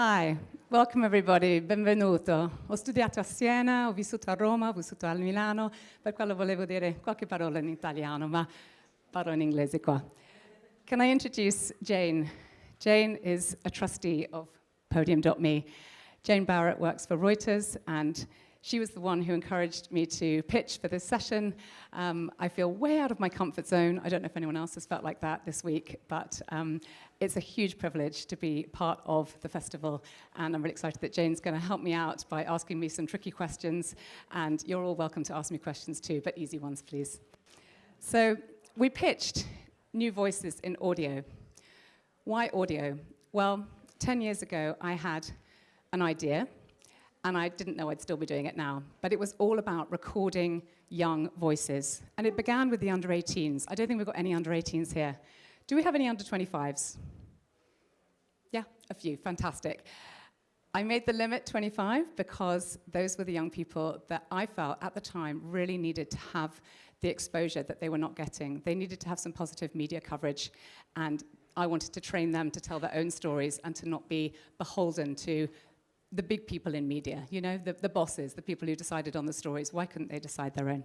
Hi, welcome everybody, benvenuto. Ho studiato a Siena, ho vissuto a Roma, ho vissuto a Milano, per quello volevo dire qualche parola in italiano, ma parlo in inglese qua. Can I introduce Jane? Jane is a trustee of Podium.me. Jane Barrett works for Reuters, and she was the one who encouraged me to pitch for this session. I feel way out of my comfort zone. I don't know if anyone else has felt like that this week, but it's a huge privilege to be part of the festival, and I'm really excited that Jane's going to help me out by asking me some tricky questions, and you're all welcome to ask me questions too, but easy ones, please. So we pitched new voices in audio. Why audio? Well, 10 years ago, I had an idea, and I didn't know I'd still be doing it now, but it was all about recording young voices. And it began with the under 18s. I don't think we've got any under 18s here. Do we have any under 25s? Yeah, a few, fantastic. I made the limit 25 because those were the young people that I felt at the time really needed to have the exposure that they were not getting. They needed to have some positive media coverage, and I wanted to train them to tell their own stories and to not be beholden to the big people in media, you know, the bosses, the people who decided on the stories. Why couldn't they decide their own?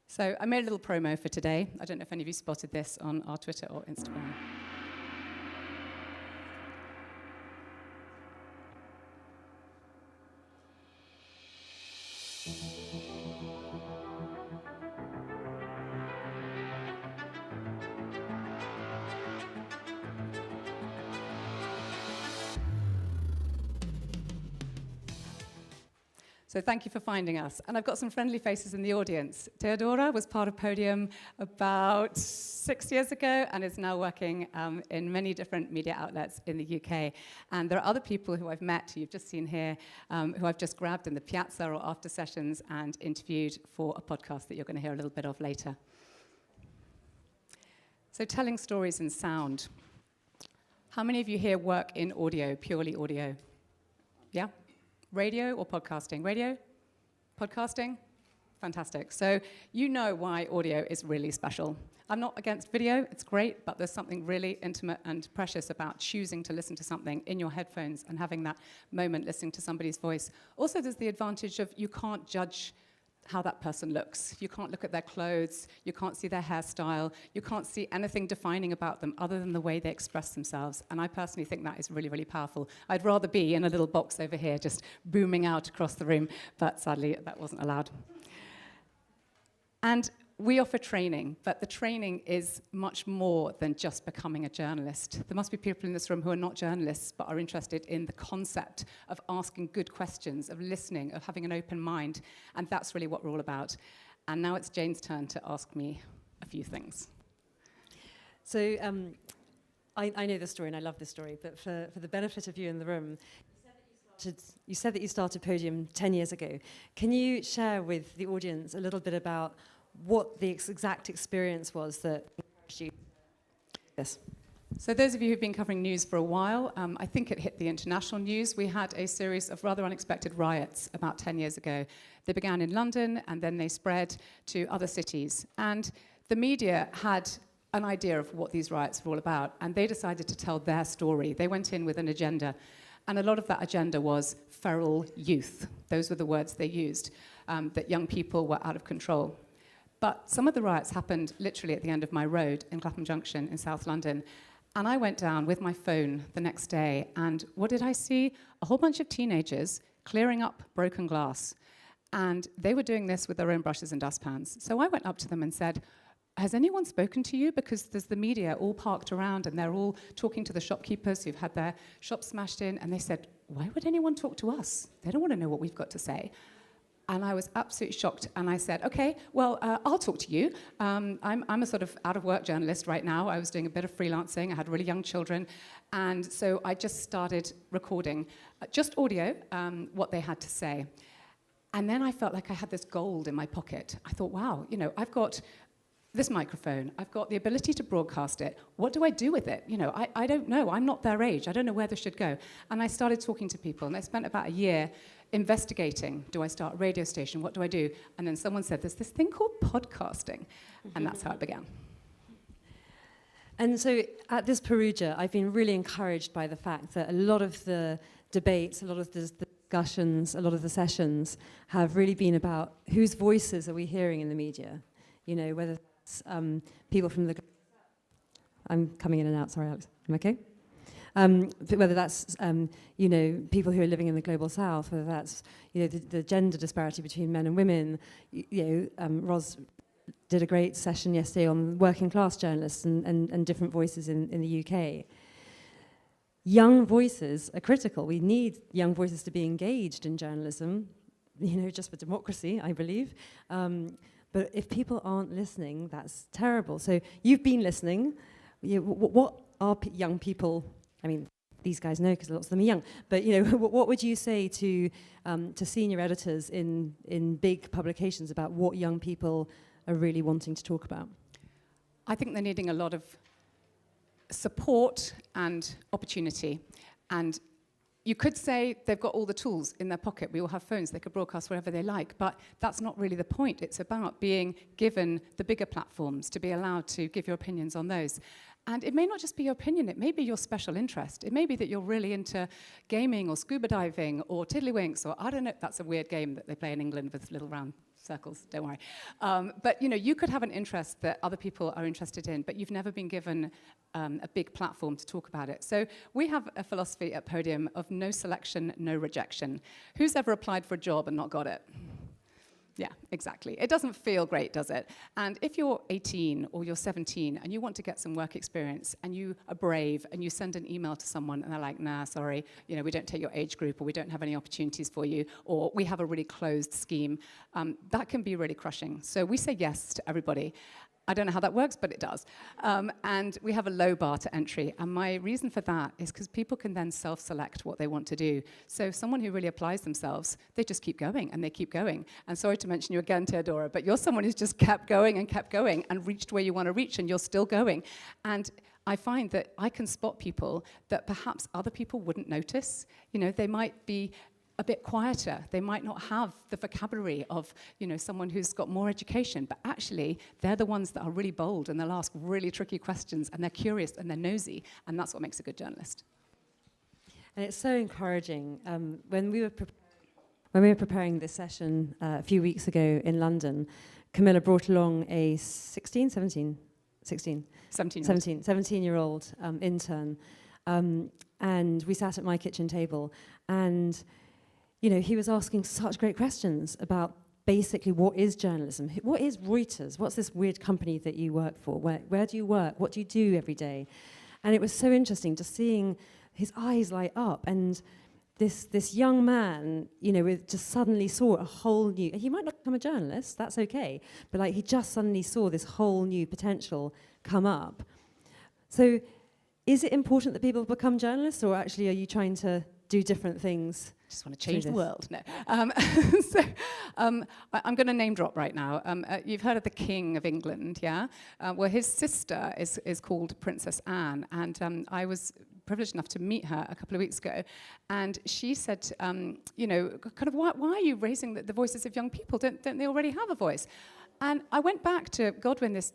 So I made a little promo for today. I don't know if any of you spotted this on our Twitter or Instagram. So thank you for finding us. And I've got some friendly faces in the audience. Theodora was part of Podium about 6 years ago and is now working in many different media outlets in the UK. And there are other people who I've met, who you've just seen here, who I've just grabbed in the piazza or after sessions and interviewed for a podcast that you're going to hear a little bit of later. So telling stories in sound. How many of you here work in audio, purely audio? Yeah? Radio or podcasting? Radio? Podcasting? Fantastic. So you know why audio is really special. I'm not against video, it's great, but there's something really intimate and precious about choosing to listen to something in your headphones and having that moment listening to somebody's voice. Also, there's the advantage of you can't judge how that person looks. You can't look at their clothes, you can't see their hairstyle, you can't see anything defining about them other than the way they express themselves. And I personally think that is really, really powerful. I'd rather be in a little box over here just booming out across the room, but sadly that wasn't allowed. And we offer training, but the training is much more than just becoming a journalist. There must be people in this room who are not journalists, but are interested in the concept of asking good questions, of listening, of having an open mind, and that's really what we're all about. And now it's Jane's turn to ask me a few things. So I know this story, and I love this story, but for the benefit of you in the room, you said that you started Podium 10 years ago. Can you share with the audience a little bit about what the exact experience was that encouraged you? Yes. So those of you who've been covering news for a while, I think it hit the international news. We had a series of rather unexpected riots about 10 years ago. They began in London, and then they spread to other cities. And the media had an idea of what these riots were all about, and they decided to tell their story. They went in with an agenda, and a lot of that agenda was feral youth. Those were the words they used, that young people were out of control. But some of the riots happened literally at the end of my road in Clapham Junction in South London. And I went down with my phone the next day, and what did I see? A whole bunch of teenagers clearing up broken glass. And they were doing this with their own brushes and dustpans. So I went up to them and said, has anyone spoken to you? Because there's the media all parked around, and they're all talking to the shopkeepers who've had their shops smashed in. And they said, why would anyone talk to us? They don't want to know what we've got to say. And I was absolutely shocked, and I said, okay, well, I'll talk to you. I'm a sort of out-of-work journalist right now. I was doing a bit of freelancing. I had really young children. And so I just started recording, just audio, what they had to say. And then I felt like I had this gold in my pocket. I thought, wow, you know, I've got this microphone. I've got the ability to broadcast it. What do I do with it? You know, I don't know. I'm not their age. I don't know where this should go. And I started talking to people, and I spent about a year investigating. Do I start a radio station? What do I do? And then someone said, there's this thing called podcasting. And that's how it began. And so at this Perugia, I've been really encouraged by the fact that a lot of the debates, a lot of the discussions, a lot of the sessions have really been about whose voices are we hearing in the media? You know, whether it's people from the... I'm coming in and out, sorry, Alex. I'm okay? Whether that's, you know, people who are living in the global south, whether that's, you know, the gender disparity between men and women. You know, Ros did a great session yesterday on working class journalists and different voices in the UK. Young voices are critical. We need young voices to be engaged in journalism, you know, just for democracy, I believe. But if people aren't listening, that's terrible. So you've been listening. You know, what are young people... I mean, these guys know because lots of them are young. But you know, what would you say to senior editors in big publications about what young people are really wanting to talk about? I think they're needing a lot of support and opportunity. And you could say they've got all the tools in their pocket. We all have phones. They could broadcast wherever they like. But that's not really the point. It's about being given the bigger platforms to be allowed to give your opinions on those. And it may not just be your opinion, it may be your special interest. It may be that you're really into gaming or scuba diving or tiddlywinks or I don't know, that's a weird game that they play in England with little round circles, don't worry. But you know, you could have an interest that other people are interested in, but you've never been given a big platform to talk about it. So we have a philosophy at Podium of no selection, no rejection. Who's ever applied for a job and not got it? Yeah, exactly. It doesn't feel great, does it? And if you're 18 or you're 17 and you want to get some work experience and you are brave and you send an email to someone and they're like, nah, sorry, you know, we don't take your age group or we don't have any opportunities for you or we have a really closed scheme, that can be really crushing. So we say yes to everybody. I don't know how that works, but it does. And we have a low bar to entry. And my reason for that is because people can then self-select what they want to do. So someone who really applies themselves, they just keep going and they keep going. And sorry to mention you again, Theodora, but you're someone who's just kept going and reached where you want to reach and you're still going. And I find that I can spot people that perhaps other people wouldn't notice. You know, they might be a bit quieter. They might not have the vocabulary of, you know, someone who's got more education, but actually they're the ones that are really bold and they'll ask really tricky questions and they're curious and they're nosy, and that's what makes a good journalist. And it's so encouraging. When we were preparing this session a few weeks ago in London, Camilla brought along a 17-year-old intern, and we sat at my kitchen table, and you know, he was asking such great questions about basically what is journalism? What is Reuters? What's this weird company that you work for? Where do you work? What do you do every day? And it was so interesting just seeing his eyes light up, and this young man, you know, just suddenly saw a whole new... He might not become a journalist, that's okay, but like he just suddenly saw this whole new potential come up. So is it important that people become journalists, or actually are you trying to do different things? Just want to change the world. No. I'm going to name drop right now. You've heard of the King of England, yeah? Well, his sister is called Princess Anne, and I was privileged enough to meet her a couple of weeks ago, and she said, you know, kind of, why are you raising the voices of young people? Don't they already have a voice? And I went back to Godwin, this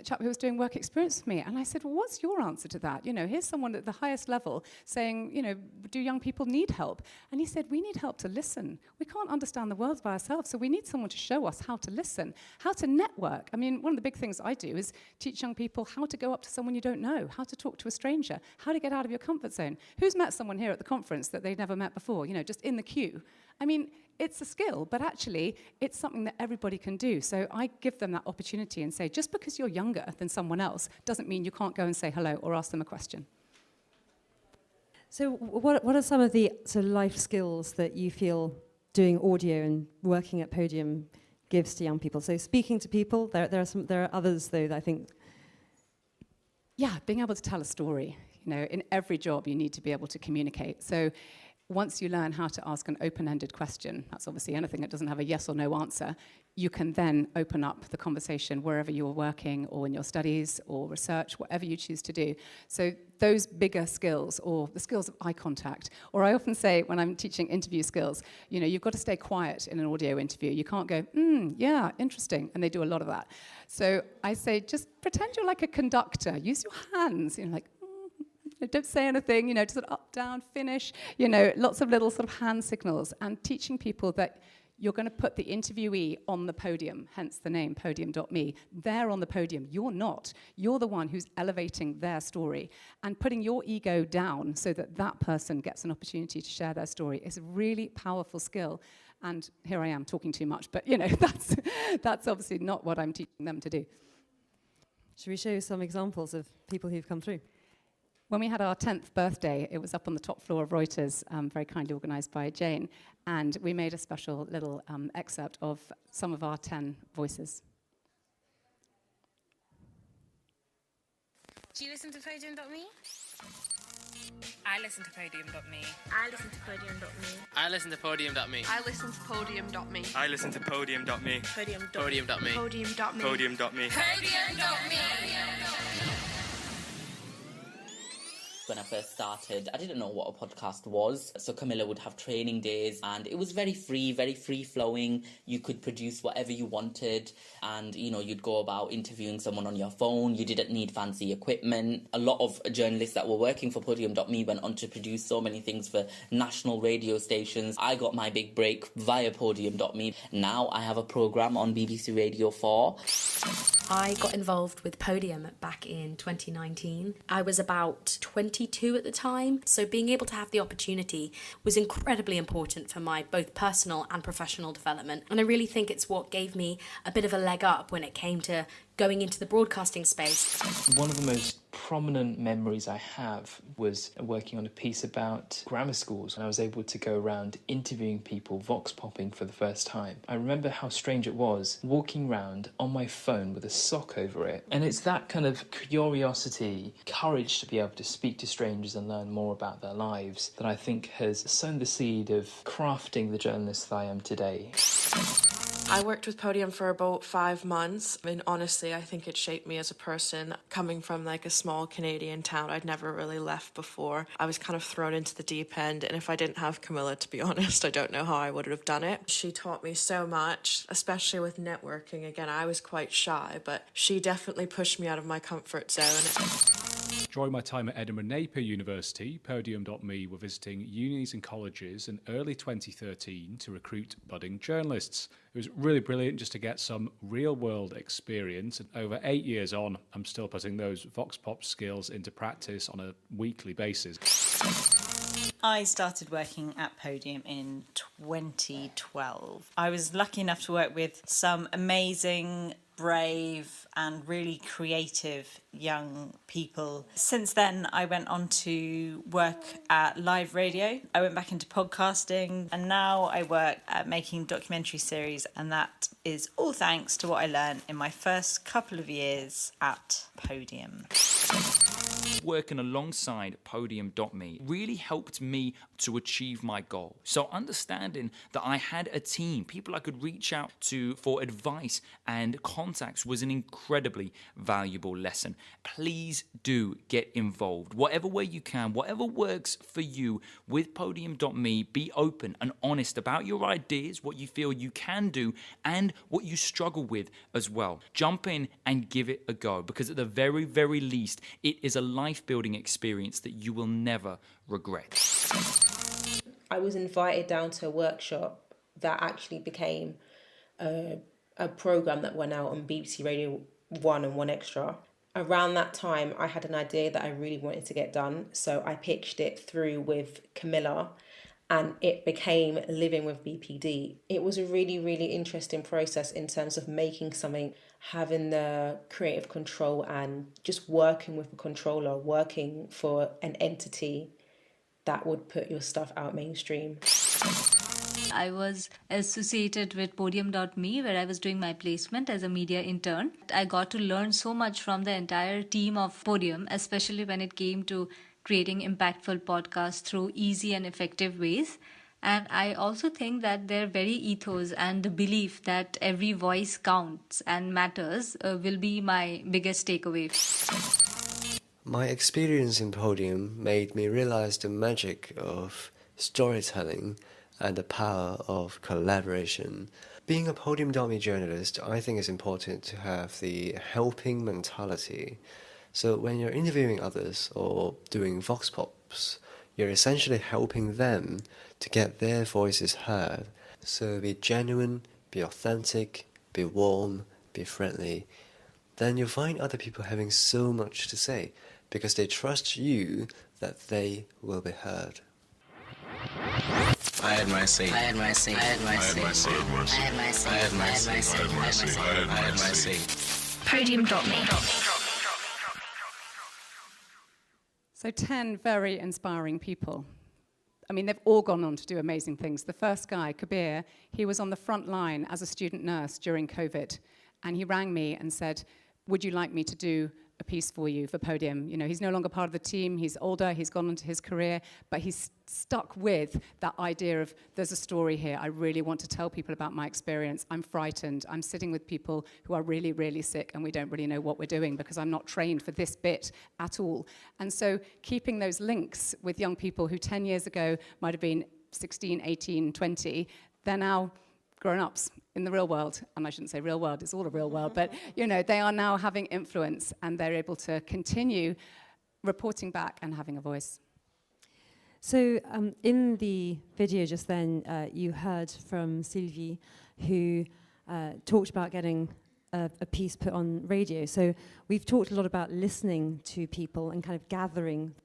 chap who was doing work experience with me, and I said, well, what's your answer to that? You know, here's someone at the highest level saying, you know, do young people need help? And he said, we need help to listen. We can't understand the world by ourselves, so we need someone to show us how to listen, how to network. I mean, one of the big things I do is teach young people how to go up to someone you don't know, how to talk to a stranger, how to get out of your comfort zone. Who's met someone here at the conference that they'd never met before, you know, just in the queue? I mean, it's a skill, but actually it's something that everybody can do. So I give them that opportunity and say, just because you're younger than someone else doesn't mean you can't go and say hello or ask them a question. So what are some of the sort of life skills that you feel doing audio and working at Podium gives to young people? So speaking to people, there are others though that I think... Yeah, being able to tell a story. You know, in every job you need to be able to communicate. So once you learn how to ask an open-ended question, that's obviously anything that doesn't have a yes or no answer, you can then open up the conversation wherever you're working or in your studies or research, whatever you choose to do. So those bigger skills, or the skills of eye contact, or I often say when I'm teaching interview skills, you've got to stay quiet in an audio interview. You can't go, yeah, interesting, and they do a lot of that. So I say, just pretend you're like a conductor. Use your hands, don't say anything, just sort of up, down, finish, lots of little sort of hand signals, and teaching people that you're going to put the interviewee on the podium, hence the name podium.me. They're on the podium. You're not. You're the one who's elevating their story and putting your ego down so that that person gets an opportunity to share their story. It's a really powerful skill. And here I am talking too much, but that's obviously not what I'm teaching them to do. Should we show some examples of people who've come through? When we had our 10th birthday, it was up on the top floor of Reuters, very kindly organised by Jane, and we made a special little excerpt of some of our 10 voices. Do you listen to Podium.me? I listen to Podium.me. I listen to Podium.me. I listen to Podium.me. I listen to Podium.me. I listen to Podium.me. Podium.me. Podium.me. Podium.me. Podium.me. When I first started, I didn't know what a podcast was. So Camilla would have training days and it was very free flowing. You could produce whatever you wanted and, you'd go about interviewing someone on your phone. You didn't need fancy equipment. A lot of journalists that were working for Podium.me went on to produce so many things for national radio stations. I got my big break via Podium.me. Now I have a programme on BBC Radio 4. I got involved with Podium back in 2019. I was about 22 at the time, so being able to have the opportunity was incredibly important for my both personal and professional development. And I really think it's what gave me a bit of a leg up when it came to going into the broadcasting space. One of the most prominent memories I have was working on a piece about grammar schools, and I was able to go around interviewing people, vox popping for the first time. I remember how strange it was walking around on my phone with a sock over it, and it's that kind of curiosity, courage to be able to speak to strangers and learn more about their lives that I think has sown the seed of crafting the journalist that I am today. I worked with Podium for about 5 months. I mean, honestly, I think it shaped me as a person. Coming from like a small Canadian town, I'd never really left before. I was kind of thrown into the deep end, and if I didn't have Camilla, to be honest, I don't know how I would have done it. She taught me so much, especially with networking. Again, I was quite shy, but she definitely pushed me out of my comfort zone. During my time at Edinburgh Napier University, Podium.me were visiting unis and colleges in early 2013 to recruit budding journalists. It was really brilliant just to get some real-world experience, and over 8 years on, I'm still putting those Vox Pop skills into practice on a weekly basis. I started working at Podium in 2012. I was lucky enough to work with some amazing, brave and really creative young people. Since then, I went on to work at live radio. I went back into podcasting, and now I work at making documentary series, and that is all thanks to what I learned in my first couple of years at Podium. Working alongside Podium.me really helped me to achieve my goal. So understanding that I had a team, people I could reach out to for advice and contacts was an incredibly valuable lesson. Please do get involved. Whatever way you can, whatever works for you with Podium.me, be open and honest about your ideas, what you feel you can do, and what you struggle with as well. Jump in and give it a go, because at the very, very least, it is a life-building experience that you will never regret. I was invited down to a workshop that actually became a programme that went out on BBC Radio 1 and 1 Extra. Around that time, I had an idea that I really wanted to get done, so I pitched it through with Camilla, and it became Living with BPD. It was a really, really interesting process in terms of making something, having the creative control and just working with a controller, working for an entity that would put your stuff out mainstream. I was associated with Podium.me, where I was doing my placement as a media intern. I got to learn so much from the entire team of Podium, especially when it came to creating impactful podcasts through easy and effective ways. And I also think that their very ethos and the belief that every voice counts and matters will be my biggest takeaway. My experience in Podium made me realize the magic of storytelling and the power of collaboration. Being a Podium.me journalist, I think it's important to have the helping mentality. So when you're interviewing others or doing vox pops, you're essentially helping them to get their voices heard. So be genuine, be authentic, be warm, be friendly. Then you'll find other people having so much to say because they trust you that they will be heard. I had my say. I had my say. I had my say. I had my say. I had my say. I had my say. I had my say. Podium.me. So 10 very inspiring people. I mean, they've all gone on to do amazing things. The first guy, Kabir, he was on the front line as a student nurse during COVID. And he rang me and said, would you like me to do a piece for you for Podium? You know, he's no longer part of the team, he's older, he's gone into his career, but he's stuck with that idea of, there's a story here, I really want to tell people about my experience, I'm frightened, I'm sitting with people who are really, really sick and we don't really know what we're doing because I'm not trained for this bit at all. And so keeping those links with young people who 10 years ago might have been 16, 18, 20, they're now grown-ups in the real world, and I shouldn't say real world, it's all a real world, but you know, they are now having influence and they're able to continue reporting back and having a voice. So in the video just then, you heard from Sylvie, who talked about getting a piece put on radio. So we've talked a lot about listening to people and kind of gathering.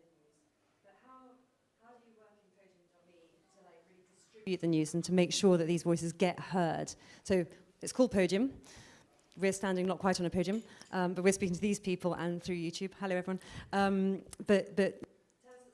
But how do you work in Podium.me to like really distribute the news and to make sure that these voices get heard? So it's called Podium. We're standing not quite on a podium, but we're speaking to these people and through YouTube. Hello, everyone. But tell us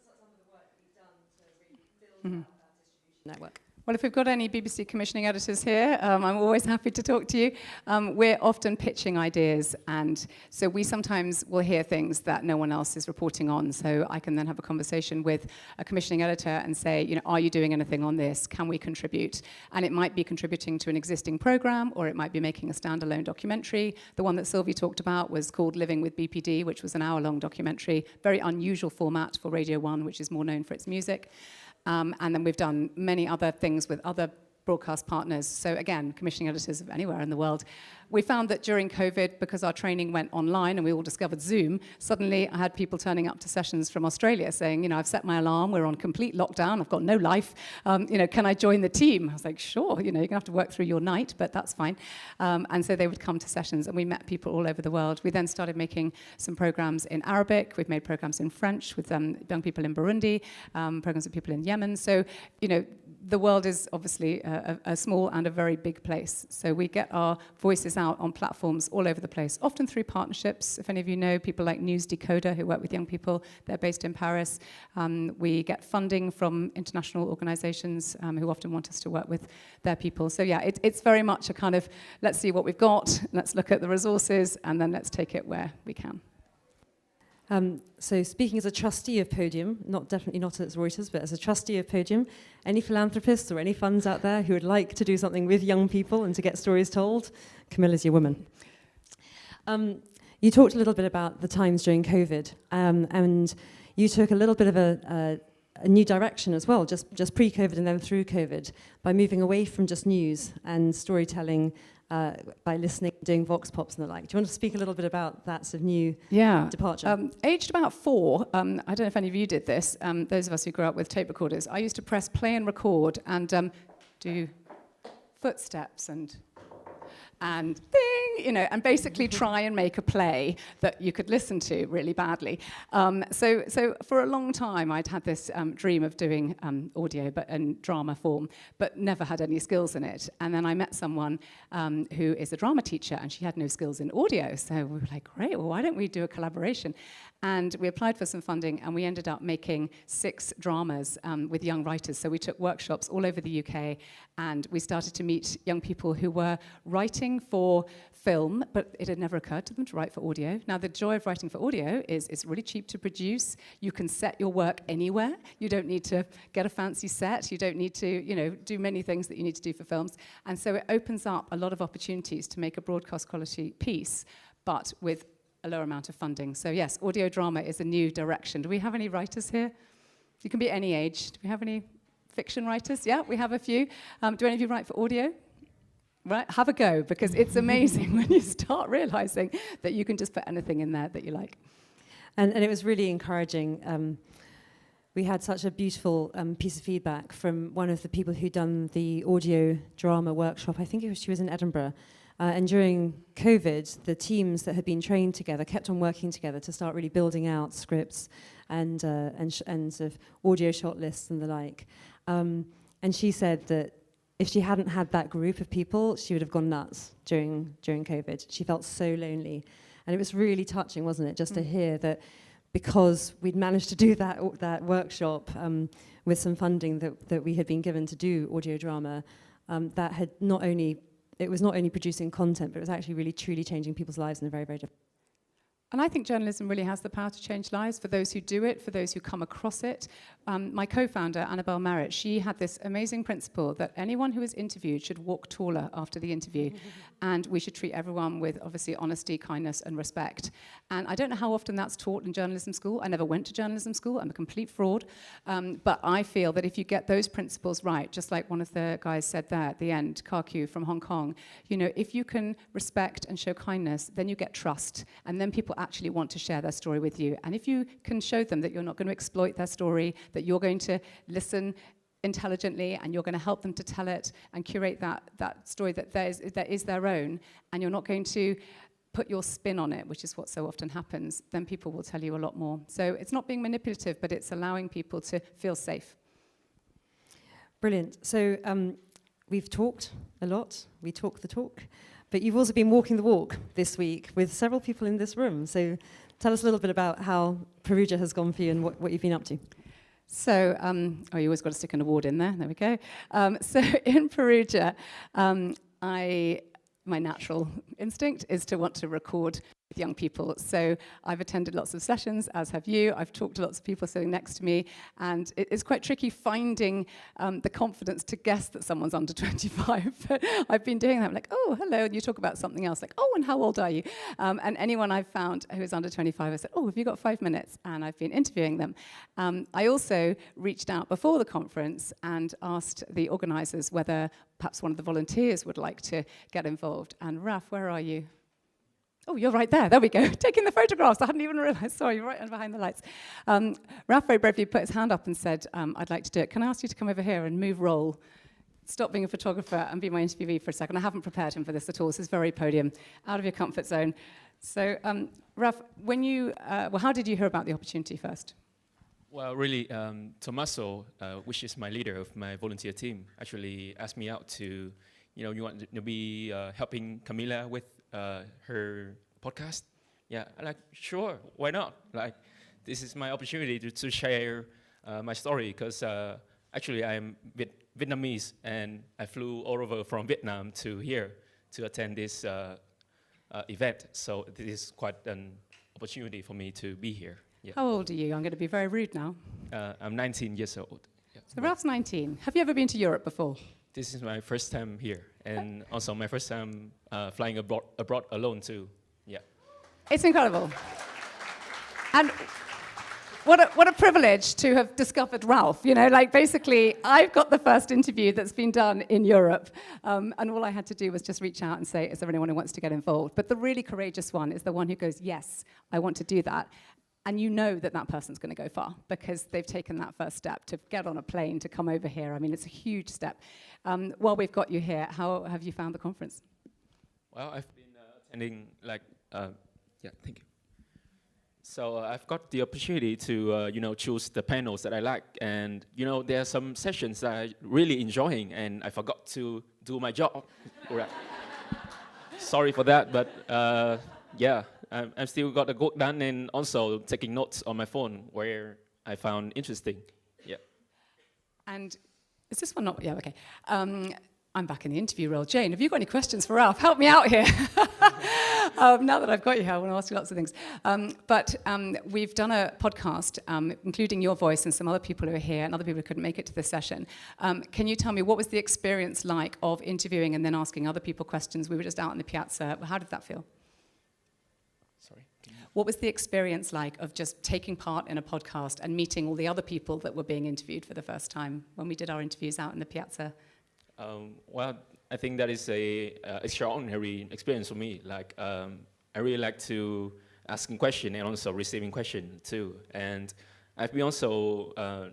some of the work that we've done to really build out that distribution network. Well, if we've got any BBC commissioning editors here, I'm always happy to talk to you. We're often pitching ideas, and so we sometimes will hear things that no one else is reporting on. So I can then have a conversation with a commissioning editor and say, you know, are you doing anything on this? Can we contribute? And it might be contributing to an existing program, or it might be making a standalone documentary. The one that Sylvie talked about was called Living with BPD, which was an hour-long documentary, very unusual format for Radio 1, which is more known for its music. And then we've done many other things with other broadcast partners. So again, commissioning editors of anywhere in the world. We found that during COVID, because our training went online and we all discovered Zoom, suddenly I had people turning up to sessions from Australia saying, you know, I've set my alarm, we're on complete lockdown, I've got no life, you know, can I join the team? I was like, sure, you know, you're gonna have to work through your night, but that's fine. And so they would come to sessions and we met people all over the world. We then started making some programs in Arabic, we've made programs in French with young people in Burundi, programs with people in Yemen. So, you know, the world is obviously a small and a very big place. So we get our voices out on platforms all over the place, often through partnerships. If any of you know people like News Decoder who work with young people, they're based in Paris. We get funding from international organizations who often want us to work with their people. So yeah, it's very much a kind of, let's see what we've got, let's look at the resources, and then let's take it where we can. So speaking as a trustee of Podium, definitely not as Reuters, but as a trustee of Podium, any philanthropists or any funds out there who would like to do something with young people and to get stories told, Camilla's your woman. You talked a little bit about the times during COVID, and you took a little bit of a new direction as well, just pre-COVID and then through COVID, by moving away from just news and storytelling, by listening, doing vox pops and the like. Do you want to speak a little bit about that sort of new departure? Aged about 4, I don't know if any of you did this, those of us who grew up with tape recorders, I used to press play and record and do footsteps and bing, you know, and basically try and make a play that you could listen to really badly. So for a long time, I'd had this dream of doing audio, but in drama form, but never had any skills in it. And then I met someone who is a drama teacher, and she had no skills in audio. So we were like, great, well, why don't we do a collaboration? And we applied for some funding, and we ended up making 6 dramas with young writers. So we took workshops all over the UK, and we started to meet young people who were writing writing for film, but it had never occurred to them to write for audio. Now, the joy of writing for audio is it's really cheap to produce. You can set your work anywhere. You don't need to get a fancy set. You don't need to, do many things that you need to do for films. And so it opens up a lot of opportunities to make a broadcast quality piece, but with a lower amount of funding. So yes, audio drama is a new direction. Do we have any writers here? You can be any age. Do we have any fiction writers? Yeah, we have a few. Do any of you write for audio? Right, have a go, because it's amazing when you start realizing that you can just put anything in there that you like. And it was really encouraging. We had such a beautiful piece of feedback from one of the people who'd done the audio drama workshop. I think she was in Edinburgh. And during COVID, the teams that had been trained together kept on working together to start really building out scripts and sort of audio shot lists and the like. And she said that if she hadn't had that group of people, she would have gone nuts during COVID. She felt so lonely. And it was really touching, wasn't it, just to hear that because we'd managed to do that workshop with some funding that we had been given to do audio drama, that had it was not only producing content, but it was actually really truly changing people's lives in a very, very different. And I think journalism really has the power to change lives for those who do it, for those who come across it. My co-founder, Barrett, she had this amazing principle that anyone who is interviewed should walk taller after the interview. And we should treat everyone with, obviously, honesty, kindness, and respect. And I don't know how often that's taught in journalism school. I never went to journalism school. I'm a complete fraud. But I feel that if you get those principles right, just like one of the guys said there at the end, Karku from Hong Kong, if you can respect and show kindness, then you get trust. And then people actually want to share their story with you. And if you can show them that you're not going to exploit their story, that you're going to listen intelligently and you're going to help them to tell it and curate that story that is their own, and you're not going to put your spin on it, which is what so often happens, then people will tell you a lot more. So it's not being manipulative, but it's allowing people to feel safe. Brilliant. So we've talked a lot. We talk the talk. But you've also been walking the walk this week with several people in this room. So tell us a little bit about how Perugia has gone for you and what you've been up to. So, you always got to stick an award in there. There we go. So in Perugia, my natural instinct is to want to record with young people. So I've attended lots of sessions, as have you. I've talked to lots of people sitting next to me, and it's quite tricky finding the confidence to guess that someone's under 25. But I've been doing that. I'm like, oh, hello, and you talk about something else, like, oh, and how old are you? And anyone I've found who's under 25, I said, oh, have you got 5 minutes? And I've been interviewing them. I also reached out before the conference and asked the organisers whether perhaps one of the volunteers would like to get involved. And Raf, where are you? Oh, you're right there. There we go. Taking the photographs. I hadn't even realized. Sorry, you're right behind the lights. Raf very bravely put his hand up and said, I'd like to do it. Can I ask you to come over here and move role? Stop being a photographer and be my interviewee for a second. I haven't prepared him for this at all. This is very podium, out of your comfort zone. So, Raf, how did you hear about the opportunity first? Well, really, Tommaso, which is my leader of my volunteer team, actually asked me out to, you want to be helping Camilla with her podcast. Yeah, I'm like, sure, why not? Like, this is my opportunity to share my story, because actually I'm Vietnamese, and I flew all over from Vietnam to here to attend this event. So this is quite an opportunity for me to be here. Yeah. How old are you? I'm going to be very rude now. I'm 19 years old. Yeah. So Ralph's 19. Have you ever been to Europe before? This is my first time here, and also my first time flying abroad alone too. Yeah. It's incredible. And what a privilege to have discovered Ralph. Basically, I've got the first interview that's been done in Europe, and all I had to do was just reach out and say, is there anyone who wants to get involved? But the really courageous one is the one who goes, yes, I want to do that. And you know that person's going to go far because they've taken that first step to get on a plane, to come over here. I mean, it's a huge step. While we've got you here, how have you found the conference? Well, I've been attending, thank you. So I've got the opportunity to, choose the panels that I like. And, there are some sessions that I'm really enjoying, and I forgot to do my job. Sorry for that, but yeah. I've still got the work done, and also taking notes on my phone where I found interesting. Yeah. And is this one not? Yeah, okay. I'm back in the interview role. Jane, have you got any questions for Ralph? Help me out here. Now that I've got you here, I want to ask you lots of things. But we've done a podcast, including your voice and some other people who are here and other people who couldn't make it to this session. Can you tell me, what was the experience like of interviewing and then asking other people questions? We were just out in the piazza. How did that feel? Sorry? What was the experience like of just taking part in a podcast and meeting all the other people that were being interviewed for the first time when we did our interviews out in the piazza? Well, I think that is a extraordinary experience for me. Like, I really like to asking questions and also receiving questions too. And I've been also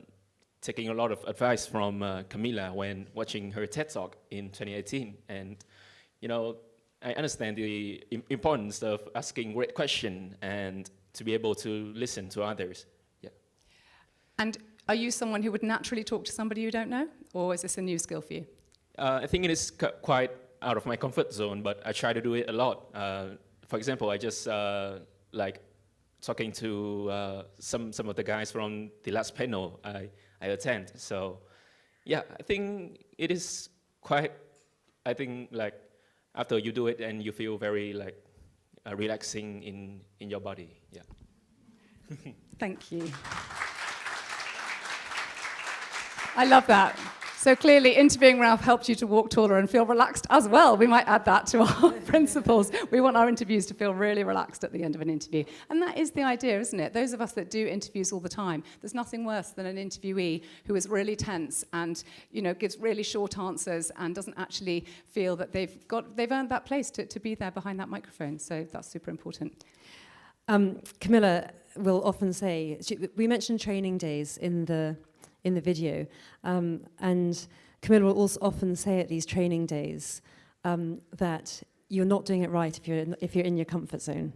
taking a lot of advice from Camilla when watching her TED Talk in 2018. And, you know, I understand the importance of asking great questions and to be able to listen to others. Yeah. And are you someone who would naturally talk to somebody you don't know, or is this a new skill for you? I think it is quite out of my comfort zone, but I try to do it a lot. For example, I just like talking to some of the guys from the last panel I attend. So yeah, I think it is quite, I think like after you do it and you feel very like relaxing in your body. Yeah. Thank you. I love that. So clearly, interviewing Ralph helped you to walk taller and feel relaxed as well. We might add that to our principles. We want our interviews to feel really relaxed at the end of an interview. And that is the idea, isn't it? Those of us that do interviews all the time, there's nothing worse than an interviewee who is really tense and, you know, gives really short answers and doesn't actually feel that they've earned that place to be there behind that microphone. So that's super important. Camilla will often say, we mentioned training days in the video, and Camilla will also often say at these training days that you're not doing it right if you're in your comfort zone.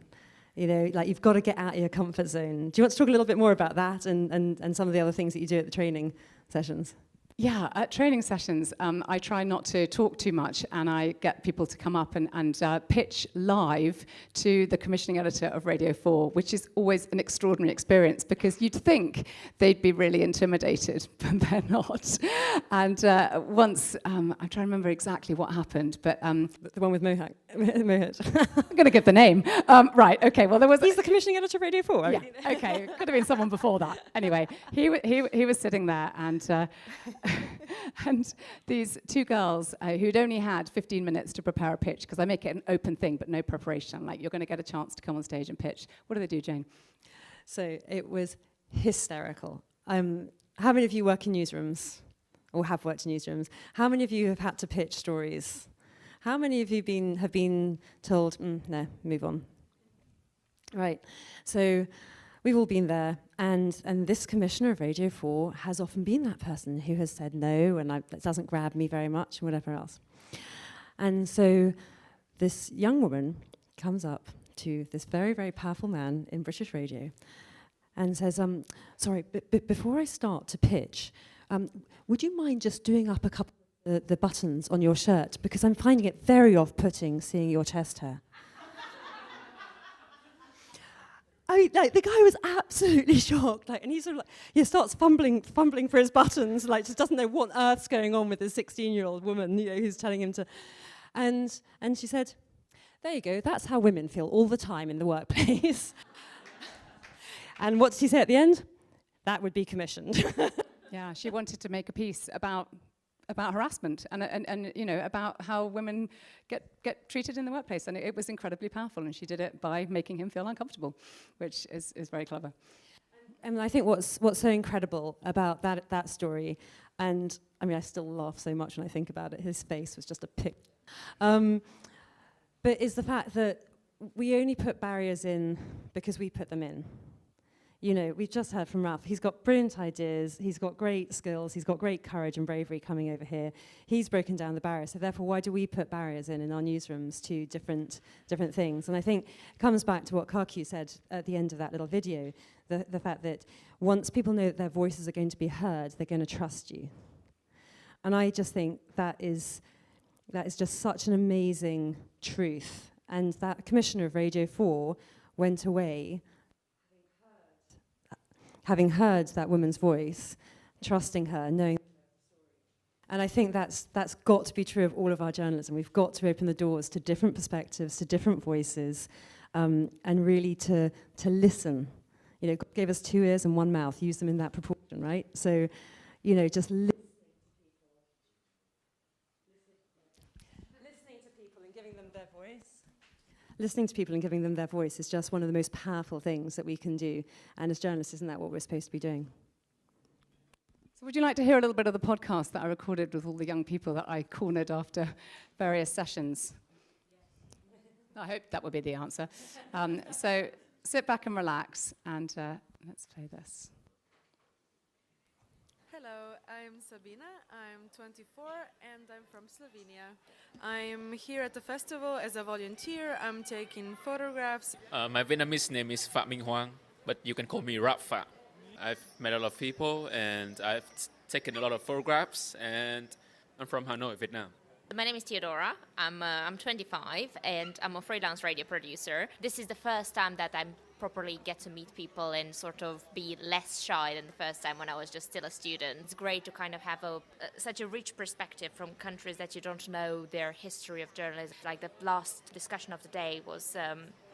You know, like you've got to get out of your comfort zone. Do you want to talk a little bit more about that and some of the other things that you do at the training sessions? Yeah, at training sessions, I try not to talk too much, and I get people to come up and pitch live to the commissioning editor of Radio 4, which is always an extraordinary experience because you'd think they'd be really intimidated, but they're not. And once, I'm trying to remember exactly what happened, but... the one with Mohit. I'm going to give the name. Right, okay, well there was... He's the commissioning editor of Radio 4. Yeah, okay, could have been someone before that. Anyway, he was sitting there and... and these two girls who'd only had 15 minutes to prepare a pitch, because I make it an open thing, but no preparation. Like, you're going to get a chance to come on stage and pitch. What do they do, Jane? So it was hysterical. How many of you work in newsrooms or have worked in newsrooms? How many of you have had to pitch stories? How many of you have been told, no, move on? Right. So we've all been there, and this commissioner of Radio 4 has often been that person who has said no, and it doesn't grab me very much, and whatever else. And so this young woman comes up to this very, very powerful man in British radio and says, sorry, but before I start to pitch, would you mind just doing up a couple of the buttons on your shirt? Because I'm finding it very off-putting seeing your chest hair. I mean, like, the guy was absolutely shocked, like, and he sort of, like, he starts fumbling for his buttons, like, just doesn't know what on earth's going on with this 16-year-old woman, you know, who's telling him to, and she said, there you go, that's how women feel all the time in the workplace. And what did she say at the end? That would be commissioned. Yeah, she wanted to make a piece about harassment and you know, about how women get treated in the workplace, and it was incredibly powerful, and she did it by making him feel uncomfortable, which is very clever. And I think what's so incredible about that story, and I mean I still laugh so much when I think about it, his face was just a pic, but is the fact that we only put barriers in because we put them in. You know, we've just heard from Ralph. He's got brilliant ideas. He's got great skills. He's got great courage and bravery coming over here. He's broken down the barriers. So therefore, why do we put barriers in our newsrooms to different things? And I think it comes back to what Karku said at the end of that little video, the fact that once people know that their voices are going to be heard, they're going to trust you. And I just think that is just such an amazing truth. And that commissioner of Radio 4 went away having heard that woman's voice, trusting her, knowing. And I think that's got to be true of all of our journalism. We've got to open the doors to different perspectives, to different voices, and really to listen. You know, God gave us 2 ears and 1 mouth. Use them in that proportion, right? So, you know, just listening to people and giving them their voice. Listening to people and giving them their voice is just one of the most powerful things that we can do. And as journalists, isn't that what we're supposed to be doing? So would you like to hear a little bit of the podcast that I recorded with all the young people that I cornered after various sessions? I hope that would be the answer. So sit back and relax, and let's play this. Hello, I'm Sabina, I'm 24 and I'm from Slovenia. I'm here at the festival as a volunteer. I'm taking photographs. My Vietnamese name is Pham Minh Hoang, but you can call me Rap Pham. I've met a lot of people and I've taken a lot of photographs, and I'm from Hanoi, Vietnam. My name is Theodora. I'm 25 and I'm a freelance radio producer. This is the first time that I properly get to meet people and sort of be less shy than the first time when I was just still a student. It's great to kind of have such a rich perspective from countries that you don't know their history of journalism. Like the last discussion of the day was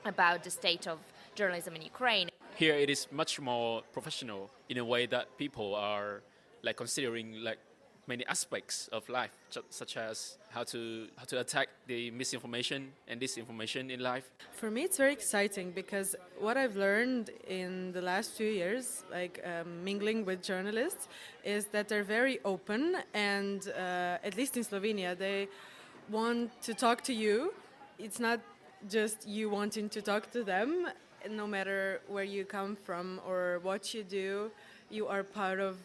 about the state of journalism in Ukraine. Here it is much more professional in a way that people are like considering like many aspects of life, such as how to attack the misinformation and disinformation in life. For me, it's very exciting because what I've learned in the last few years, like mingling with journalists, is that they're very open and at least in Slovenia, they want to talk to you. It's not just you wanting to talk to them. No matter where you come from or what you do, you are part of,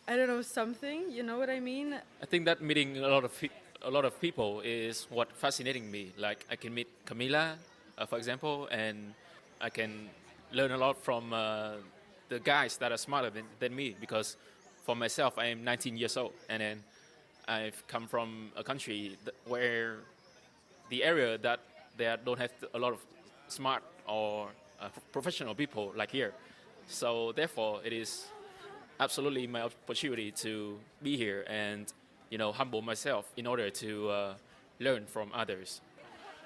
I don't know, something, you know what I mean? I think that meeting a lot of people is what fascinating me. Like I can meet Camilla, for example, and I can learn a lot from the guys that are smarter than me, because for myself, I am 19 years old, and then I've come from a country where the area that they don't have a lot of smart or professional people like here. So therefore, it is absolutely my opportunity to be here and, you know, humble myself in order to learn from others.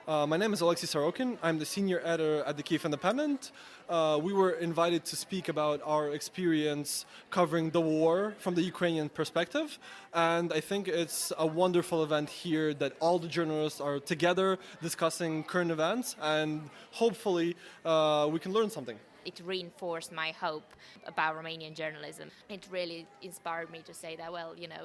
My name is Alexei Sorokin. I'm the senior editor at the Kyiv Independent. We were invited to speak about our experience covering the war from the Ukrainian perspective. And I think it's a wonderful event here that all the journalists are together discussing current events, and hopefully we can learn something. It reinforced my hope about Romanian journalism. It really inspired me to say that, well, you know,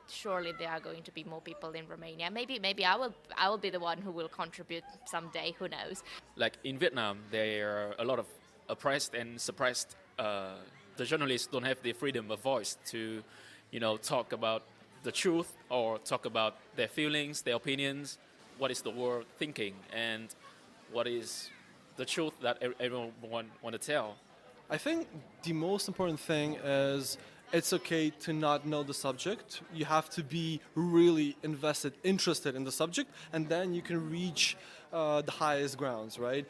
surely there are going to be more people in Romania. Maybe I will be the one who will contribute someday. Who knows? Like in Vietnam, there are a lot of oppressed and suppressed. The journalists don't have the freedom of voice to, you know, talk about the truth or talk about their feelings, their opinions. What is the world thinking, and what is the truth that everyone want to tell? I think the most important thing is it's okay to not know the subject. You have to be really interested in the subject, and then you can reach the highest grounds, right?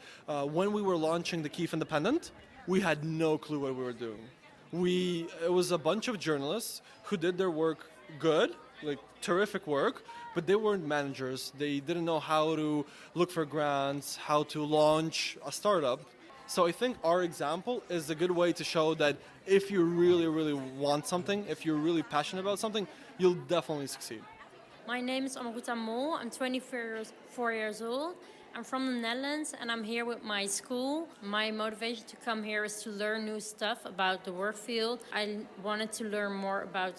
When we were launching the Kyiv Independent, we had no clue what we were doing. It was a bunch of journalists who did their work good, like terrific work, but they weren't managers. They didn't know how to look for grants, how to launch a startup. So I think our example is a good way to show that if you really, really want something, if you're really passionate about something, you'll definitely succeed. My name is Amruta Mol. I'm 24 years old. I'm from the Netherlands and I'm here with my school. My motivation to come here is to learn new stuff about the work field. I wanted to learn more about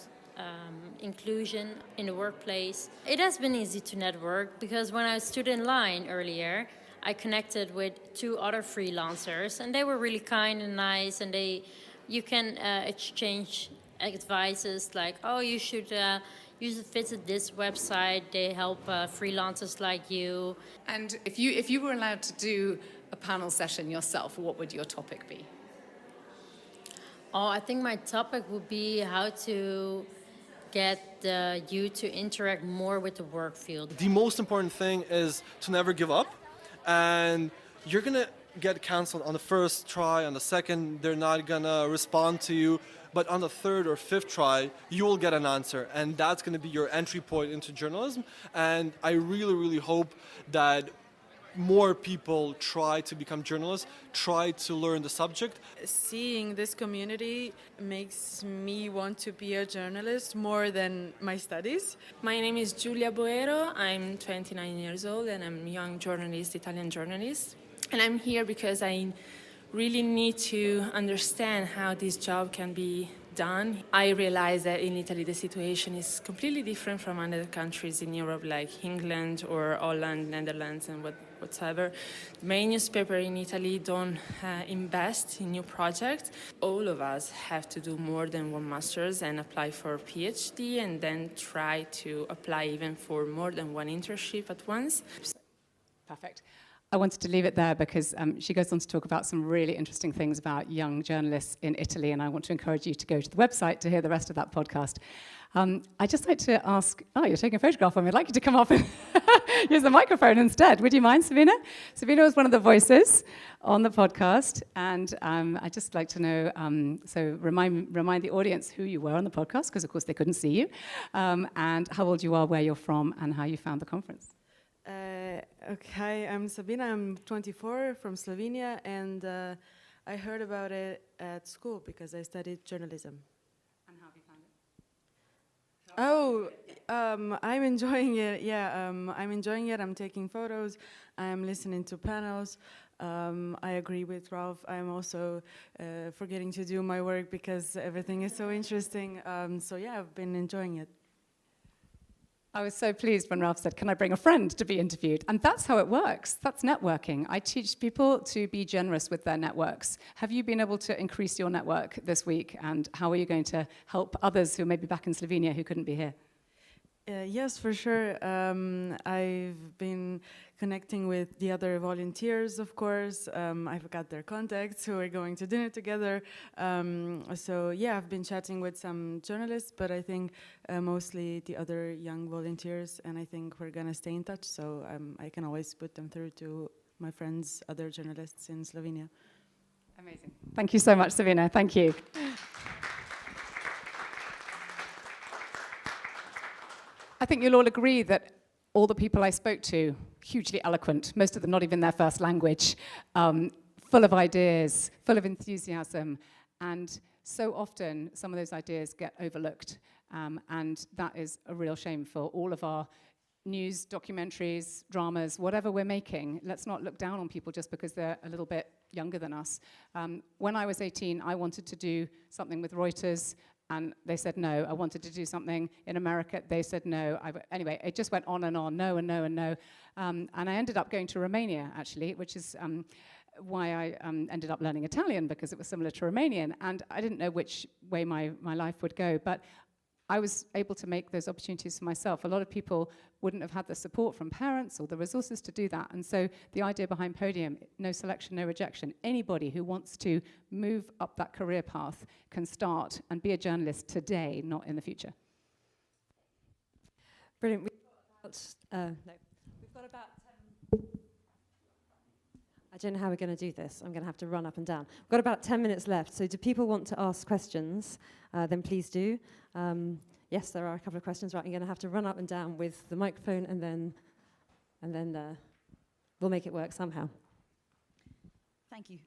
inclusion in the workplace. It has been easy to network because when I stood in line earlier, I connected with 2 other freelancers and they were really kind and nice, and you can exchange advices like, oh, you should visit this website. They help freelancers like you. And if you were allowed to do a panel session yourself, what would your topic be? Oh, I think my topic would be how to get you to interact more with the work field. The most important thing is to never give up, and you're gonna get cancelled on the first try, on the second they're not gonna respond to you, but on the third or fifth try, you will get an answer, and that's going to be your entry point into journalism. And I really, really hope that more people try to become journalists, try to learn the subject. Seeing this community makes me want to be a journalist more than my studies. My name is Giulia Boero. I'm 29 years old and I'm a young journalist, Italian journalist. And I'm here because I really need to understand how this job can be done. I realize that in Italy the situation is completely different from other countries in Europe like England or Holland, Netherlands and whatever. The main newspaper in Italy don't invest in new projects. All of us have to do more than one master's and apply for a PhD and then try to apply even for more than one internship at once. Perfect. I wanted to leave it there because she goes on to talk about some really interesting things about young journalists in Italy, and I want to encourage you to go to the website to hear the rest of that podcast. I'd just like to ask, you're taking a photograph of me. I'd like you to come up and use the microphone instead. Would you mind, Sabina? Sabina was one of the voices on the podcast, and I'd just like to know, so remind the audience who you were on the podcast, because of course they couldn't see you, and how old you are, where you're from, and how you found the conference. Okay, I'm Sabina, I'm 24, from Slovenia, and I heard about it at school because I studied journalism. And how have you Oh, found it? I'm enjoying it, yeah, I'm enjoying it, I'm taking photos, I'm listening to panels, I agree with Ralph, I'm also forgetting to do my work because everything is so interesting, so yeah, I've been enjoying it. I was so pleased when Ralph said, can I bring a friend to be interviewed? And that's how it works. That's networking. I teach people to be generous with their networks. Have you been able to increase your network this week? And how are you going to help others who may be back in Slovenia who couldn't be here? Yes, for sure. I've been connecting with the other volunteers, of course. I've got their contacts who are going to dinner together. So yeah, I've been chatting with some journalists, but I think mostly the other young volunteers, and I think we're gonna stay in touch, so I can always put them through to my friends, other journalists in Slovenia. Amazing. Thank you so much, Sabina. Thank you. I think you'll all agree that all the people I spoke to, hugely eloquent, most of them not even their first language, full of ideas, full of enthusiasm, and so often some of those ideas get overlooked, and that is a real shame for all of our news, documentaries, dramas, whatever we're making. Let's not look down on people just because they're a little bit younger than us. When I was 18, I wanted to do something with Reuters, and they said no. I wanted to do something in America. They said no. Anyway, it just went on and on, no and no and no. And I ended up going to Romania, actually, which is why I ended up learning Italian, because it was similar to Romanian. And I didn't know which way my life would go. But I was able to make those opportunities for myself. A lot of people wouldn't have had the support from parents or the resources to do that. And so the idea behind Podium, no selection, no rejection. Anybody who wants to move up that career path can start and be a journalist today, not in the future. Brilliant. We've got about 10. I don't know how we're going to do this. I'm going to have to run up and down. We've got about 10 minutes left. So do people want to ask questions? Then please do. Yes, there are a couple of questions. Right, I'm going to have to run up and down with the microphone, and then we'll make it work somehow. Thank you.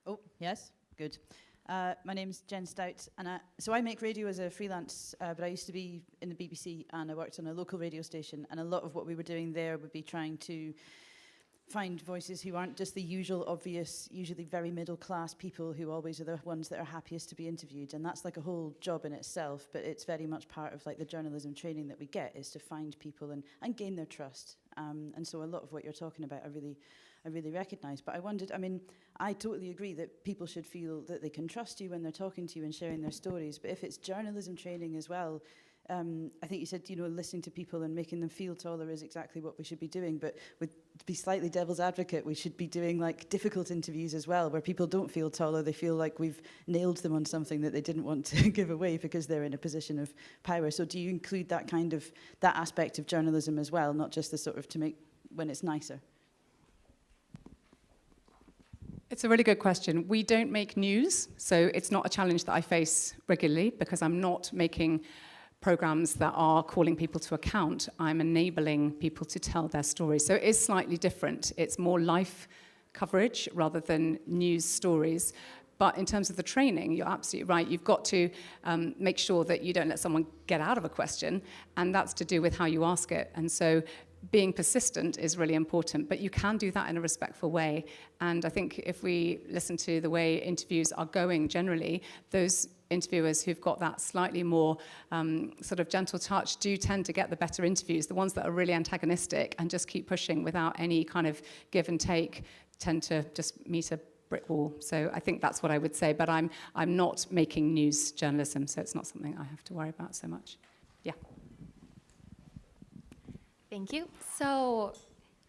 Oh, yes, good. My name's Jen Stout, and so I make radio as a freelance, but I used to be in the BBC, and I worked on a local radio station, and a lot of what we were doing there would be trying to find voices who aren't just the usual obvious, usually very middle class people who always are the ones that are happiest to be interviewed, and that's like a whole job in itself, but it's very much part of like the journalism training that we get, is to find people and gain their trust. And so a lot of what you're talking about I really recognise, but I wondered, I mean, I totally agree that people should feel that they can trust you when they're talking to you and sharing their stories, but if it's journalism training as well, I think you said, listening to people and making them feel taller is exactly what we should be doing, but to be slightly devil's advocate, we should be doing like difficult interviews as well, where people don't feel taller, they feel like we've nailed them on something that they didn't want to give away because they're in a position of power. So do you include that aspect of journalism as well, not just the sort of to make when it's nicer? It's a really good question. We don't make news, so it's not a challenge that I face regularly because I'm not making programs that are calling people to account. I'm enabling people to tell their stories. So it is slightly different. It's more life coverage rather than news stories. But in terms of the training, you're absolutely right. You've got to make sure that you don't let someone get out of a question, and that's to do with how you ask it. And so being persistent is really important, but you can do that in a respectful way. And I think if we listen to the way interviews are going generally, those interviewers who've got that slightly more sort of gentle touch do tend to get the better interviews. The ones that are really antagonistic and just keep pushing without any kind of give and take tend to just meet a brick wall. So I think that's what I would say, but I'm not making news journalism, so it's not something I have to worry about so much. Yeah. Thank you. So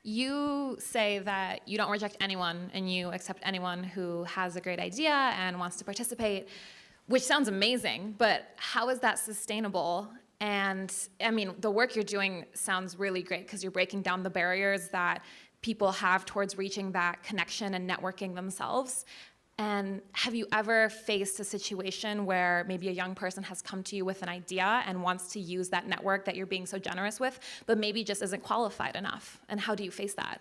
you say that you don't reject anyone and you accept anyone who has a great idea and wants to participate, which sounds amazing, but how is that sustainable? And I mean, the work you're doing sounds really great because you're breaking down the barriers that people have towards reaching that connection and networking themselves. And have you ever faced a situation where maybe a young person has come to you with an idea and wants to use that network that you're being so generous with, but maybe just isn't qualified enough? And how do you face that?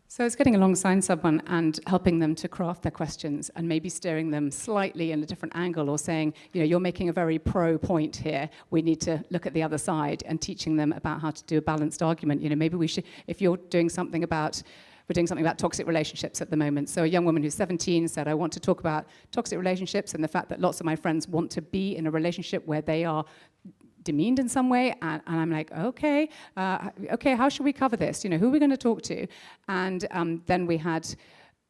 So it's getting alongside someone and helping them to craft their questions and maybe steering them slightly in a different angle or saying, you know, you're making a very pro point here. We need to look at the other side, and teaching them about how to do a balanced argument. You know, maybe we should, if you're doing something about, we're doing something about toxic relationships at the moment. So a young woman who's 17 said, I want to talk about toxic relationships and the fact that lots of my friends want to be in a relationship where they are demeaned in some way, and I'm like, okay, how should we cover this? You know, who are we going to talk to? And then we had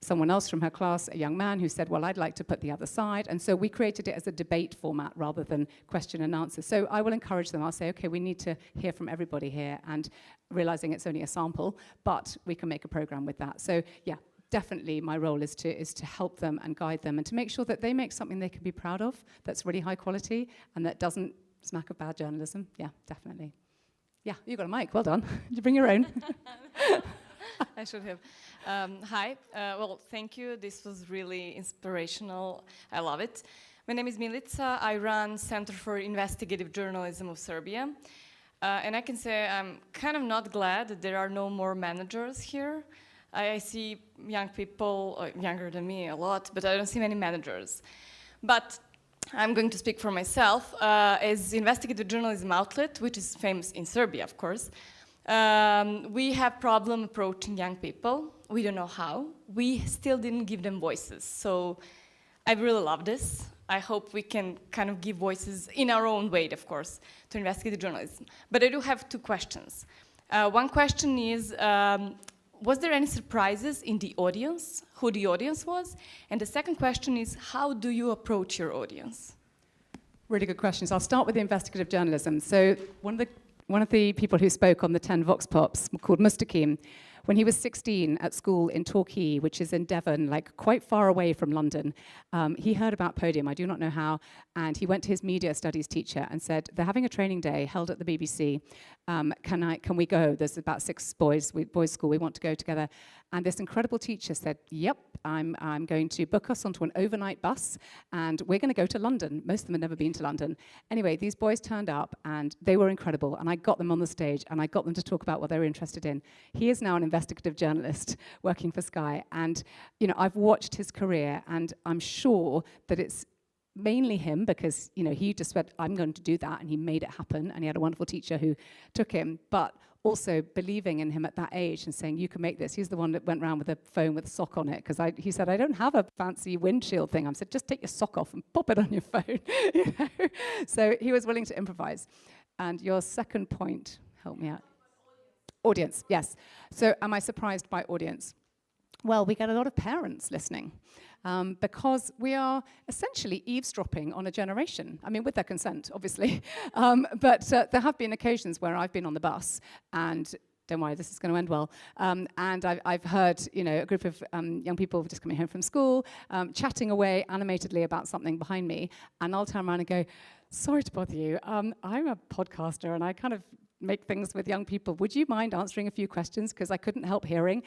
someone else from her class, a young man, who said, well, I'd like to put the other side. And so we created it as a debate format rather than question and answer. So I will encourage them. I'll say, okay, we need to hear from everybody here, and realizing it's only a sample, but we can make a program with that. So yeah, definitely my role is to help them and guide them and to make sure that they make something they can be proud of, that's really high quality and that doesn't smack of bad journalism. Yeah, definitely. Yeah, you got a mic. Well done. Did you bring your own? I should have. Hi. Well, thank you. This was really inspirational. I love it. My name is Milica. I run Center for Investigative Journalism of Serbia. And I can say I'm kind of not glad that there are no more managers here. I see young people, younger than me a lot, but I don't see many managers. But I'm going to speak for myself. As investigative journalism outlet, which is famous in Serbia, of course, we have problem approaching young people. We don't know how. We still didn't give them voices. So I really love this. I hope we can kind of give voices in our own way, of course, to investigative journalism. But I do have two questions. One question is, was there any surprises in the audience, who the audience was? And the second question is, how do you approach your audience? Really good questions. I'll start with the investigative journalism. So one of the people who spoke on the 10 Vox Pops, called Mustaqim, when he was 16 at school in Torquay, which is in Devon, like quite far away from London, he heard about Podium, I do not know how, and he went to his media studies teacher and said, they're having a training day held at the BBC. Can we go? There's about 6 boys school, we want to go together. And this incredible teacher said, yep, I'm going to book us onto an overnight bus, and we're going to go to London. Most of them had never been to London. Anyway, these boys turned up, and they were incredible, and I got them on the stage, and I got them to talk about what they were interested in. He is now an investigative journalist working for Sky, and you know, I've watched his career, and I'm sure that it's mainly him, because you know, he just said, I'm going to do that, and he made it happen, and he had a wonderful teacher who took him, but also believing in him at that age and saying, you can make this. He's the one that went around with a phone with a sock on it, because he said, I don't have a fancy windshield thing. I said, just take your sock off and pop it on your phone. You know? So he was willing to improvise. And your second point, help me out. Audience, yes. So am I surprised by audience? Well, we get a lot of parents listening. Because we are essentially eavesdropping on a generation. I mean, with their consent, obviously. But there have been occasions where I've been on the bus, and don't worry, this is going to end well. And I've heard, you know, a group of young people just coming home from school, chatting away animatedly about something behind me, and I'll turn around and go, sorry to bother you, I'm a podcaster, and I kind of make things with young people. Would you mind answering a few questions? Because I couldn't help hearing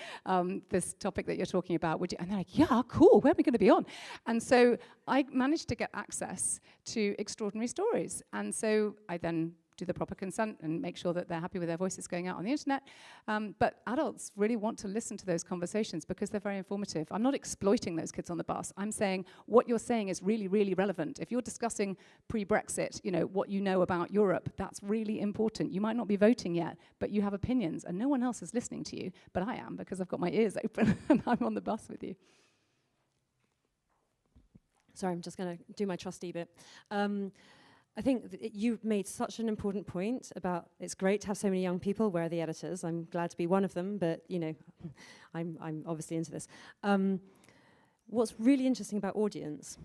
this topic that you're talking about. Would you? And they're like, yeah, cool, where are we going to be on? And so I managed to get access to extraordinary stories. And so I then do the proper consent and make sure that they're happy with their voices going out on the internet. But adults really want to listen to those conversations because they're very informative. I'm not exploiting those kids on the bus. I'm saying what you're saying is really, really relevant. If you're discussing pre-Brexit, you know, what you know about Europe, that's really important. You might not be voting yet, but you have opinions and no one else is listening to you. But I am, because I've got my ears open and I'm on the bus with you. Sorry, I'm just going to do my trustee bit. I think you've made such an important point about it's great to have so many young people. Where are the editors? I'm glad to be one of them, but you know, I'm obviously into this. What's really interesting about audience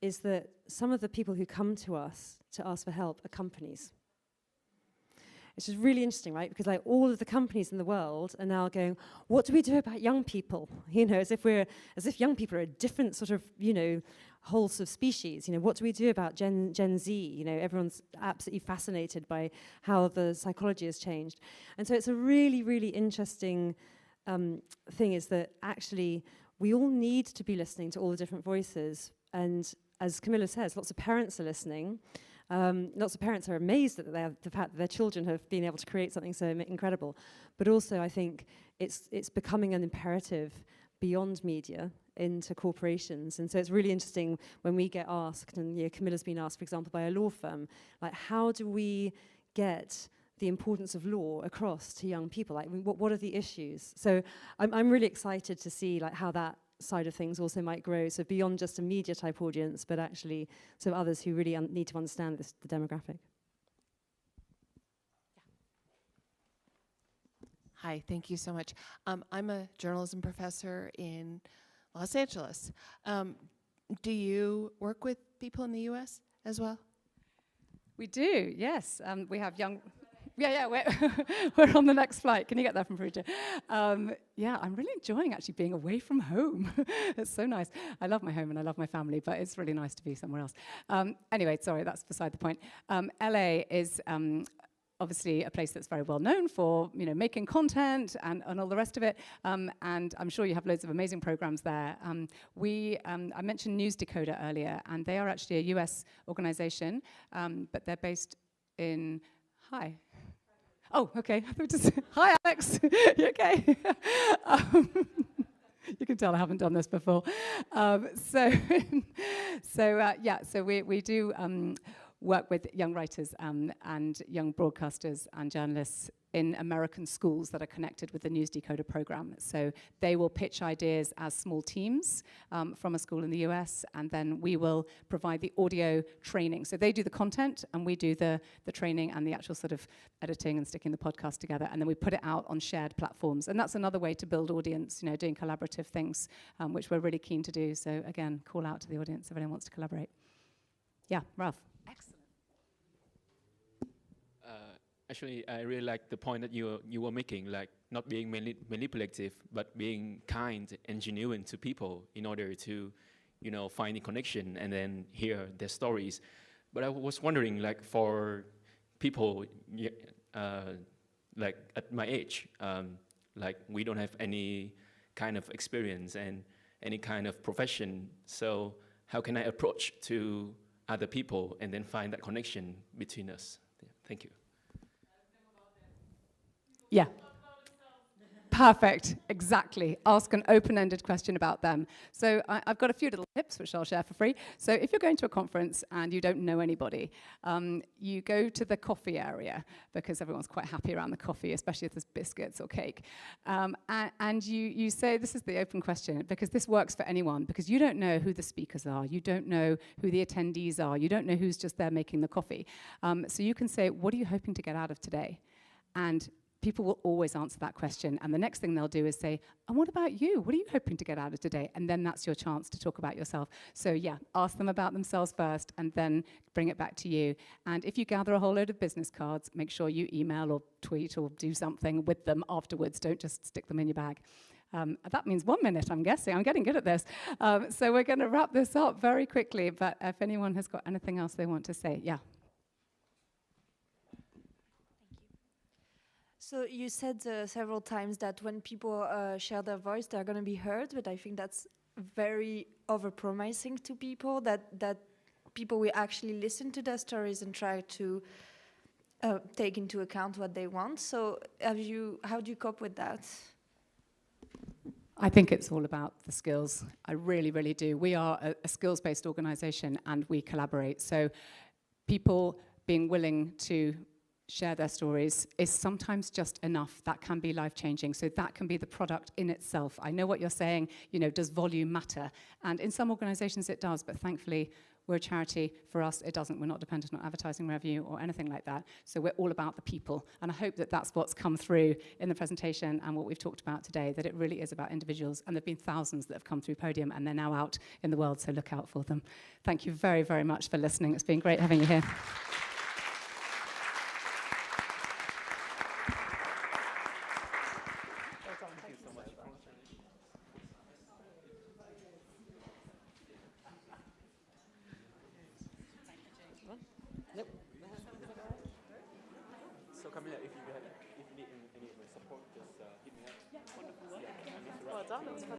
is that some of the people who come to us to ask for help are companies. It's just really interesting, right? Because like all of the companies in the world are now going, what do we do about young people? You know, as if young people are a different sort of, you know, whole sort of species. You know, what do we do about Gen Z? You know, everyone's absolutely fascinated by how the psychology has changed. And so it's a really, really interesting thing is that actually we all need to be listening to all the different voices. And as Camilla says, lots of parents are listening. Lots of parents are amazed at the fact that their children have been able to create something so incredible. But also I think it's becoming an imperative beyond media into corporations. And so it's really interesting when we get asked, and you know, Camilla's been asked, for example, by a law firm, like how do we get the importance of law across to young people? Like what are the issues? So I'm really excited to see like how that side of things also might grow, so beyond just a media type audience, but actually so others who really need to understand this, the demographic. Hi, thank you so much. I'm a journalism professor in Los Angeles. Do you work with people in the US as well? We do, yes. We have young... Yeah, we're on the next flight. Can you get that from Perugia? Yeah, I'm really enjoying actually being away from home. It's so nice. I love my home and I love my family, but it's really nice to be somewhere else. Anyway, sorry, that's beside the point. LA is obviously a place that's very well known for, you know, making content and all the rest of it. And I'm sure you have loads of amazing programs there. I mentioned News Decoder earlier, and they are actually a US organization, but they're based in... Hi. Oh, okay. Hi, Alex. You okay? You can tell I haven't done this before. So we do work with young writers and young broadcasters and journalists in American schools that are connected with the News Decoder program. So they will pitch ideas as small teams from a school in the US, and then we will provide the audio training. So they do the content, and we do the training and the actual sort of editing and sticking the podcast together, and then we put it out on shared platforms. And that's another way to build audience, you know, doing collaborative things, which we're really keen to do. So again, call out to the audience if anyone wants to collaborate. Yeah, Ralph. Excellent. Actually, I really like the point that you were making, like not being manipulative, but being kind and genuine to people in order to, you know, find a connection and then hear their stories. But I was wondering, like for people like at my age, like we don't have any kind of experience and any kind of profession. So how can I approach to other people and then find that connection between us? Thank you. Yeah. Perfect, exactly. Ask an open-ended question about them. So I've got a few little tips which I'll share for free. So if you're going to a conference and you don't know anybody, you go to the coffee area because everyone's quite happy around the coffee, especially if there's biscuits or cake. And you say, this is the open question, because this works for anyone, because you don't know who the speakers are, you don't know who the attendees are, you don't know who's just there making the coffee. So you can say, what are you hoping to get out of today? And people will always answer that question. And the next thing they'll do is say, and what about you? What are you hoping to get out of today? And then that's your chance to talk about yourself. So yeah, ask them about themselves first and then bring it back to you. And if you gather a whole load of business cards, make sure you email or tweet or do something with them afterwards. Don't just stick them in your bag. That means 1 minute, I'm guessing. I'm getting good at this. So we're going to wrap this up very quickly. But if anyone has got anything else they want to say, yeah. So you said several times that when people share their voice, they're going to be heard, but I think that's very overpromising to people, that people will actually listen to their stories and try to take into account what they want. So how do you cope with that? I think it's all about the skills. I really, really do. We are a skills-based organisation and we collaborate. So people being willing to share their stories is sometimes just enough. That can be life-changing. So that can be the product in itself. I know what you're saying, does volume matter? And in some organisations it does, but thankfully we're a charity. For us, it doesn't. We're not dependent on advertising revenue or anything like that. So we're all about the people. And I hope that that's what's come through in the presentation and what we've talked about today, that it really is about individuals. And there have been thousands that have come through Podium and they're now out in the world, so look out for them. Thank you very, very much for listening. It's been great having you here. So Camilla, if you need any support, just hit me up. Well done.